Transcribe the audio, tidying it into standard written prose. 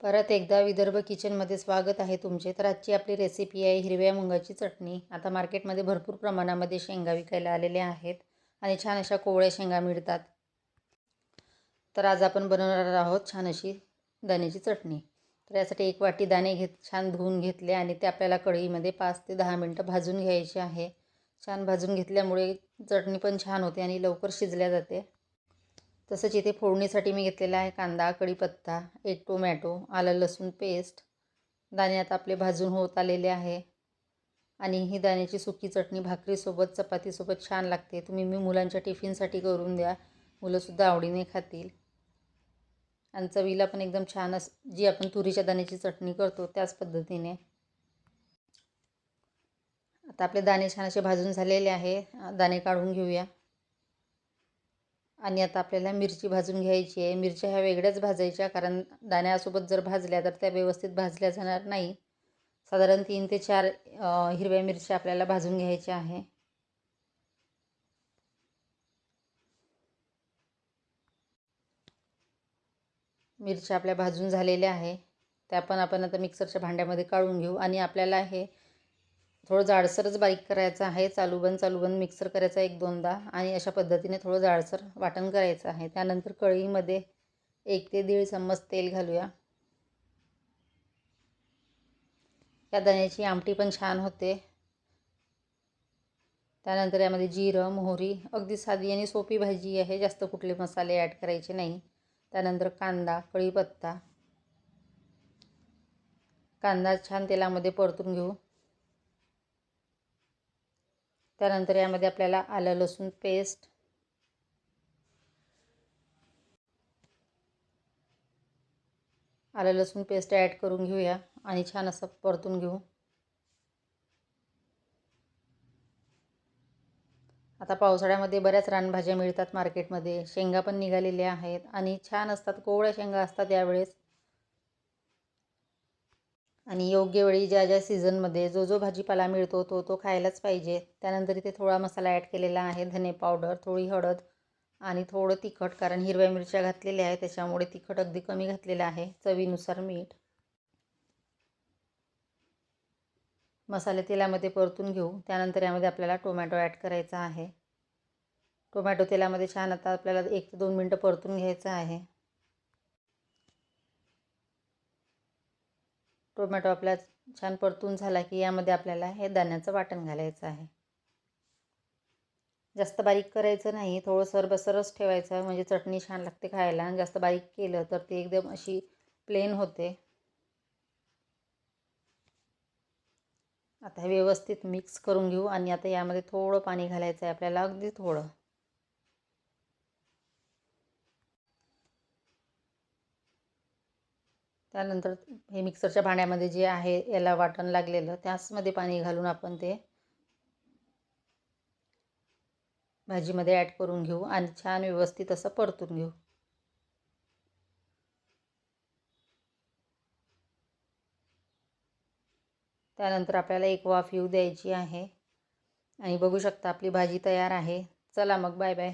परत एकदा विदर्भ किचनमध्ये स्वागत आहे तुमचे. तर आजची आपली रेसिपी आहे हिरव्या मुंगाची चटणी. आता मार्केटमध्ये भरपूर प्रमाणामध्ये शेंगा विकायला आलेल्या आहेत आणि छान अशा कोवळ्या शेंगा मिळतात. तर आज आपण बनवणार आहोत छान अशी दाण्याची चटणी. तर यासाठी एक वाटी दाणे छान धुवून घेतले आणि ते आपल्याला कढईमध्ये 5 ते 10 मिनटं भाजून घ्यायचे आहे. छान भाजून घेतल्यामुळे चटणी पण छान होते आणि लवकर शिजल्या जाते. तसंच इथे फोडणीसाठी मी घेतलेला आहे कांदा, कढीपत्ता, एक टोमॅटो, आलं लसूण पेस्ट. दाणे आता आपले भाजून होत आलेले आहे आणि ही दाण्याची सुकी चटणी भाकरीसोबत चपातीसोबत छान लागते. तुम्ही मुलांच्या टिफिनसाठी करून द्या, मुलंसुद्धा आवडीने खातील आणि चवीला पण एकदम छान जी आपण तुरीच्या दाण्याची चटणी करतो त्याच पद्धतीने. आता आपले दाणे छान असे भाजून झालेले आहे. दाणे काढून घेऊया. आणि आता आपल्याला मिरची भाजून घ्यायची आहे. मिरच्या ह्या वेगळ्याच भाजायच्या, कारण दाण्यासोबत जर भाजल्या तर त्या व्यवस्थित भाजल्या जाणार नाही. साधारण 3 ते 4 हिरव्या मिरच्या आपल्याला भाजून घ्यायच्या आहे. मिरच्या आपल्या भाजून झालेल्या आहे. त्या पण आपण आता मिक्सरच्या भांड्यामध्ये काढून घेऊ आणि आपल्याला हे थोडं जाडसरच बारीक करायचं आहे. चालूबंद मिक्सर करायचा 1-2दा आणि अशा पद्धतीने थोडं जाडसर वाटण करायचं आहे. त्यानंतर कढईमध्ये 1 ते 1.5 चम्मच तेल घालूया. या दाण्याची आमटी पण छान होते. त्यानंतर यामध्ये जिरं, मोहरी, अगदी साधी आणि सोपी भाजी आहे. जास्त कुठले मसाले ॲड करायचे नाही. त्यानंतर कांदा, कढीपत्ता. कांदा छान तेलामध्ये परतून घेऊ. त्यानंतर यामध्ये आपल्याला आलं लसूण पेस्ट, ॲड करून घेऊया आणि छान असं परतून घेऊ. आता पावसाळ्यामध्ये बऱ्याच रानभाज्या मिळतात मार्केटमध्ये. शेंगा पण निघालेल्या आहेत आणि छान असतात, कोवळ्या शेंगा असतात यावेळेस. आणि योग्य वेळी ज्या सीझनमध्ये जो भाजीपाला मिळतो तो खायलाच पाहिजे. त्यानंतर इथे थोडा मसाला ॲड केलेला आहे. धने पावडर, थोडी हळद आणि थोडं तिखट, कारण हिरव्या मिरच्या घातलेल्या आहेत त्याच्यामुळे तिखट अगदी कमी घातलेलं आहे. चवीनुसार मीठ. मसाले तेलामध्ये परतून घेऊ. त्यानंतर यामध्ये आपल्याला टोमॅटो ॲड करायचा आहे. टोमॅटो तेलामध्ये छान आता आपल्याला 1 ते 2 मिनटं परतून घ्यायचं आहे. टोमॅटो आपला छान परतून झाला की यामध्ये आपल्याला हे दाण्याचं वाटण घालायचं आहे. जास्त बारीक करायचं नाही, थोडं सरबसरच ठेवायचं, म्हणजे चटणी छान लागते खायला. जास्त बारीक केलं तर ती एकदम अशी प्लेन होते. आता हे व्यवस्थित मिक्स करून घेऊ आणि आता यामध्ये थोडं पाणी घालायचं आहे आपल्याला, अगदी थोडं. त्यानंतर हे मिक्सरच्या भांड्यामध्ये जे आहे याला वाटण लागलेलं त्याचमध्ये पाणी घालून आपण ते भाजीमध्ये ॲड करून घेऊ आणि छान व्यवस्थित असं परतून घेऊ. त्यानंतर आपल्याला एक वाफ येऊ द्यायची आहे आणि बघू शकता आपली भाजी तयार आहे. चला मग, बाय बाय.